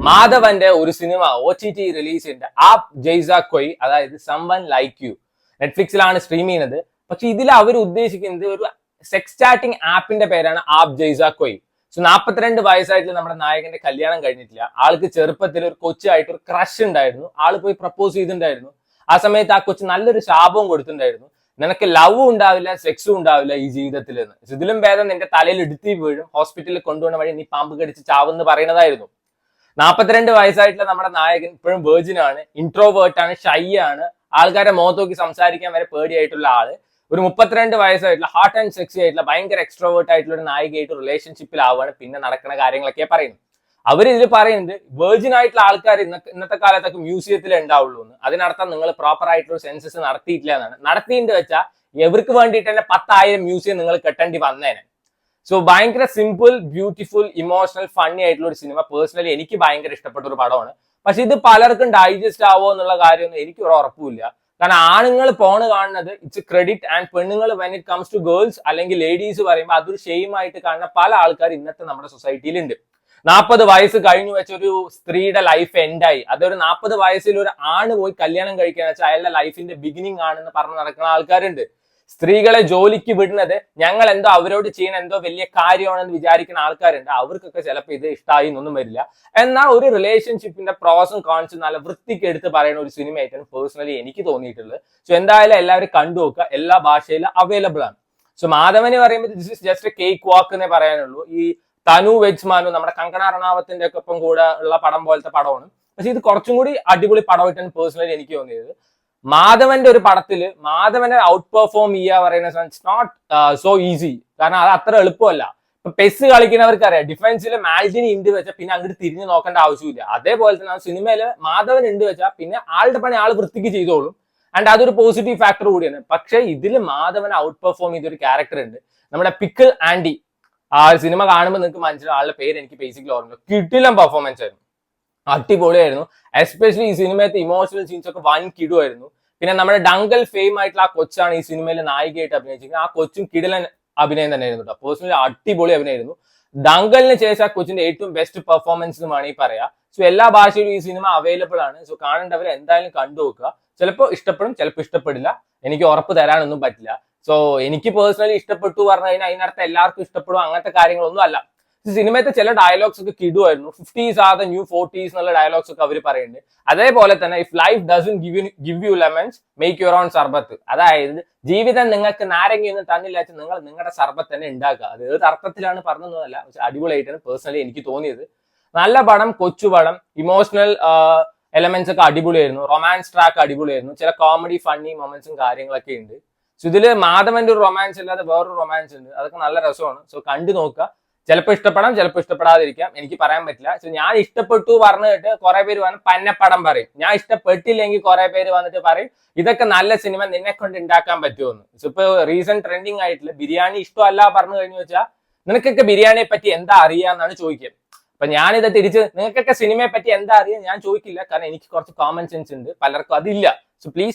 മാധവന്റെ ഒരു cinema OTT release ചെയ്യുന്നുണ്ട്. ആപ് ജയ്സാ കൊയ്, അതായത് സംവൺ ലൈക്ക് യു. നെറ്റ്ഫ്ലിക്സിലാണ് സ്ട്രീം ചെയ്യുന്നത്. പക്ഷെ ഇതിൽ അവർ ഉദ്ദേശിക്കുന്നത് ഒരു സെക്സ് ചാറ്റിംഗ് ആപ്പിന്റെ പേരാണ് ആപ് ജയ്സാ കൊയ്. സോ 42 വയസ്സായിട്ടുള്ള നമ്മുടെ നായകന്റെ കല്യാണം കഴിഞ്ഞിട്ടില്ല. ആൾക്ക് ചെറുപ്പത്തിൽ ഒരു കൊച്ചായിട്ട് ഒരു ക്രഷ് ഉണ്ടായിരുന്നു. ആള് പോയി പ്രപ്പോസ് ചെയ്തിട്ടുണ്ടായിരുന്നു. ആ സമയത്ത് ആ കൊച്ചു നല്ലൊരു ശാപവും കൊടുത്തിട്ടുണ്ടായിരുന്നു. നിനക്ക് ലവും ഉണ്ടാവില്ല, സെക്സും ഉണ്ടാവില്ല ഈ ജീവിതത്തിൽ എന്ന്. ഇതിലും ഭേദം നിന്റെ തലയിൽ ഇടുത്തി വീഴും, ഹോസ്പിറ്റലിൽ കൊണ്ടുപോകുന്ന വഴി നീ പാമ്പ് കടിച്ച് ചാവെന്ന് പറയുന്നതായിരുന്നു. 42 വയസ്സായിട്ടുള്ള നമ്മുടെ നായകൻ ഇപ്പോഴും വെർജിൻ ആണ്, ഇൻട്രോവേർട്ട് ആണ്, ഷൈ ആണ്, ആൾക്കാരെ മുഖത്ത് നോക്കി സംസാരിക്കാൻ വരെ പേടിയായിട്ടുള്ള ആള്. ഒരു 32 വയസ്സായിട്ടുള്ള ഹാർട്ട് ആൻഡ് സെക്സി ആയിട്ടുള്ള ഭയങ്കര എക്സ്ട്രോവേർട്ട് ആയിട്ടുള്ള ഒരു നായികയായിട്ട് റിലേഷൻഷിപ്പിലാവാണ്. പിന്നെ നടക്കുന്ന കാര്യങ്ങളൊക്കെ പറയുന്നു. ഇതിൽ പറയുന്നത് വെർജിൻ ആയിട്ടുള്ള ആൾക്കാർ ഇന്നത്തെ കാലത്തൊക്കെ മ്യൂസിയത്തിൽ ഉണ്ടാവുള്ളൂ എന്ന്. അതിനർത്ഥം നിങ്ങൾ പ്രോപ്പർ ആയിട്ടുള്ള സെൻസസ് നടത്തിയിട്ടില്ല എന്നാണ്. നടത്തിയിട്ട് വെച്ചാൽ എവർക്ക് വേണ്ടിയിട്ട് തന്നെ 10,000 മ്യൂസിയം നിങ്ങൾ കെട്ടേണ്ടി വന്നേനെ. സോ ഭയങ്കര സിമ്പിൾ, ബ്യൂട്ടിഫുൾ, ഇമോഷണൽ, ഫണ്ണി ആയിട്ടുള്ള ഒരു സിനിമ. പേഴ്സണലി എനിക്ക് ഭയങ്കര ഇഷ്ടപ്പെട്ട ഒരു പടമാണ്. പക്ഷെ ഇത് പലർക്കും ഡൈജസ്റ്റ് ആവോ എന്നുള്ള കാര്യമൊന്നും എനിക്ക് ഒരു ഉറപ്പില്ല. കാരണം ആണുങ്ങൾ പോണ് കാണുന്നത് ഇറ്റ്സ് ക്രെഡിറ്റ്, ആൻഡ് പെണ്ണുങ്ങൾ when it comes to girls അല്ലെങ്കിൽ ലേഡീസ് പറയുമ്പോൾ അതൊരു ഷെയിം ആയിട്ട് കാണുന്ന പല ആൾക്കാർ ഇന്നത്തെ നമ്മുടെ സൊസൈറ്റിയിലുണ്ട്. 40 വയസ്സ് കഴിഞ്ഞു വെച്ച ഒരു സ്ത്രീയുടെ ലൈഫ് എൻഡായി. അതൊരു 40 വയസ്സിൽ ഒരു ആണ് പോയി കല്യാണം കഴിക്കാന്ന് വെച്ചാൽ അയാളുടെ ലൈഫിന്റെ ബിഗിനിങ് ആണെന്ന് പറഞ്ഞ് നടക്കുന്ന ആൾക്കാരുണ്ട്. സ്ത്രീകളെ ജോലിക്ക് വിടുന്നത് ഞങ്ങൾ എന്തോ അവരോട് ചെയ്യുന്ന എന്തോ വലിയ കാര്യമാണെന്ന് വിചാരിക്കുന്ന ആൾക്കാരുണ്ട്. അവർക്കൊക്കെ ചിലപ്പോൾ ഇത് ഇഷ്ടമായി എന്നൊന്നും വരില്ല. എന്നാൽ ഒരു റിലേഷൻഷിപ്പിന്റെ പ്രോസും കോൺസും നല്ല വൃത്തിക്ക് എടുത്ത് പറയുന്ന ഒരു സിനിമയായിട്ടാണ് പേഴ്സണലി എനിക്ക് തോന്നിയിട്ടുള്ളത്. സോ എന്തായാലും എല്ലാവരും കണ്ടു നോക്കുക. എല്ലാ ഭാഷയിലും അവൈലബിൾ ആണ്. സോ മാധവന് പറയുമ്പോൾ this is just a cake walk എന്നേ പറയാനുള്ളൂ. ഈ തനു വെജ്മാനു നമ്മുടെ കങ്കണ റണാവത്തിന്റെ ഒക്കെ ഒപ്പം കൂടെ ഉള്ള പടം പോലത്തെ പടമാണ്. പക്ഷെ ഇത് കുറച്ചും കൂടി അടിപൊളി പടമായിട്ടാണ് പേഴ്സണലി എനിക്ക് തോന്നിയത്. മാധവന്റെ ഒരു പടത്തില് മാധവനെ ഔട്ട് പെർഫോം ചെയ്യുക പറയുന്നത് ഇറ്റ്സ് നോട്ട് സോ ഈസി. കാരണം അത് അത്ര എളുപ്പമല്ല. ഇപ്പൊ പെസ് കളിക്കുന്നവർക്ക് അറിയാം, ഡിഫൻസിൽ മാൽജിനി ഉണ്ട് വെച്ചാൽ പിന്നെ അങ്ങോട്ട് തിരിഞ്ഞു നോക്കേണ്ട ആവശ്യമില്ല. അതേപോലെ തന്നെ ആ സിനിമയില് മാധവൻ ഉണ്ട് വെച്ചാൽ പിന്നെ ആളുടെ പണി ആൾ വൃത്തിക്ക് ചെയ്തോളും. ആൻഡ് അതൊരു പോസിറ്റീവ് ഫാക്ടർ കൂടിയാണ്. പക്ഷെ ഇതിൽ മാധവനെ ഔട്ട് പെർഫോം ചെയ്തൊരു ക്യാരക്ടർ ഉണ്ട്, നമ്മുടെ പിക്കിൾ ആൻഡി. ആ സിനിമ കാണുമ്പോൾ നിങ്ങൾക്ക് മനസ്സിലാവും. ആളുടെ പേര് എനിക്ക് ബേസിക്കലി ഓർമ്മ. കിടിലം പെർഫോമൻസ് ആയിരുന്നു, അടിപൊളിയായിരുന്നു. എസ്പെഷ്യലി ഈ സിനിമയത്തെ ഇമോഷണൽ സീൻസ് ഒക്കെ വൻ കിടുവായിരുന്നു. പിന്നെ നമ്മുടെ ഡങ്കൽ ഫെയിം ആയിട്ടുള്ള ആ കൊച്ചാണ് ഈ സിനിമയിൽ നായികയായിട്ട് അഭിനയിച്ചിരിക്കുന്നത്. ആ കൊച്ചും കിടിലൻ അഭിനയം തന്നെയായിരുന്നു കേട്ടോ. പേഴ്സണലി അടിപൊളി അഭിനയമായിരുന്നു. ഡങ്കലിന് ശേഷം ആ കൊച്ചിന്റെ ഏറ്റവും ബെസ്റ്റ് പെർഫോമൻസ് എന്ന് വേണമെങ്കിൽ പറയാം. സോ എല്ലാ ഭാഷയിലും ഈ സിനിമ അവൈലബിൾ ആണ്. സോ കാണേണ്ടവർ എന്തായാലും കണ്ടു നോക്കുക. ചിലപ്പോൾ ഇഷ്ടപ്പെടും, ചിലപ്പോൾ ഇഷ്ടപ്പെടില്ല. എനിക്ക് ഉറപ്പ് തരാനൊന്നും പറ്റില്ല. സോ എനിക്ക് പേഴ്സണലി ഇഷ്ടപ്പെട്ടു പറഞ്ഞു കഴിഞ്ഞാൽ അതിനർത്ഥം എല്ലാവർക്കും ഇഷ്ടപ്പെടും അങ്ങനത്തെ കാര്യങ്ങളൊന്നും അല്ല. സിനിമയത്തെ ചില ഡയലോഗ്സ് ഒക്കെ കിടുവായിരുന്നു. 50s are the new 40s എന്നുള്ള ഡയലോഗ്സ് ഒക്കെ അവർ പറയുന്നുണ്ട്. അതേപോലെ തന്നെ if life doesn't give you lemons make your own sharbat. അതായത് ജീവിതം നിങ്ങൾക്ക് നാരങ്ങയൊന്നും തന്നില്ല, നിങ്ങൾ നിങ്ങളുടെ സർബത്ത് തന്നെ ഉണ്ടാക്കുക. അത് ഏത് അർത്ഥത്തിലാണ് പറഞ്ഞതൊന്നുമല്ല, പക്ഷെ അടിപൊളിയായിട്ടാണ് പേഴ്സണലി എനിക്ക് തോന്നിയത്. നല്ല പടം, കൊച്ചു പടം, ഇമോഷണൽ എലമെന്റ്സ് ഒക്കെ അടിപൊളിയായിരുന്നു. റൊമാൻസ് ട്രാക്ക് അടിപൊളിയായിരുന്നു. ചില കോമഡി ഫണ്ണി മൊമെന്റ്സും കാര്യങ്ങളൊക്കെ ഉണ്ട്. സോ ഇതില് മാധവന്റെ ഒരു റൊമാൻസ് അല്ലാതെ വേറൊരു റൊമാൻസ് ഉണ്ട്, അതൊക്കെ നല്ല രസമാണ്. സോ കണ്ടു നോക്കുക. ചിലപ്പോൾ ഇഷ്ടപ്പെടാം, ചിലപ്പോൾ ഇഷ്ടപ്പെടാതിരിക്കാം, എനിക്ക് പറയാൻ പറ്റില്ല. സോ ഞാൻ ഇഷ്ടപ്പെട്ടു പറഞ്ഞിട്ട് കുറെ പേര് വന്ന് പന്നപ്പടം പറയും. ഞാൻ ഇഷ്ടപ്പെട്ടില്ലെങ്കിൽ കുറെ പേര് വന്നിട്ട് പറയും ഇതൊക്കെ നല്ല സിനിമ നിന്നെ കൊണ്ട് ഉണ്ടാക്കാൻ പറ്റുമെന്ന്. സോ ഇപ്പൊ റീസെന്റ് ട്രെൻഡിങ് ആയിട്ടുള്ള ബിരിയാണി ഇഷ്ടമല്ല പറഞ്ഞു കഴിഞ്ഞു വെച്ചാൽ നിനക്കൊക്കെ ബിരിയാണിയെ പറ്റി എന്താ അറിയാന്നാണ് ചോദിക്കുക. അപ്പൊ ഞാനിത് തിരിച്ച് നിങ്ങൾക്കൊക്കെ സിനിമയെ പറ്റി എന്താ അറിയാം ഞാൻ ചോദിക്കില്ല. കാരണം എനിക്ക് കുറച്ച് കോമൺ സെൻസ് ഉണ്ട്, പലർക്കും അതില്ല. So please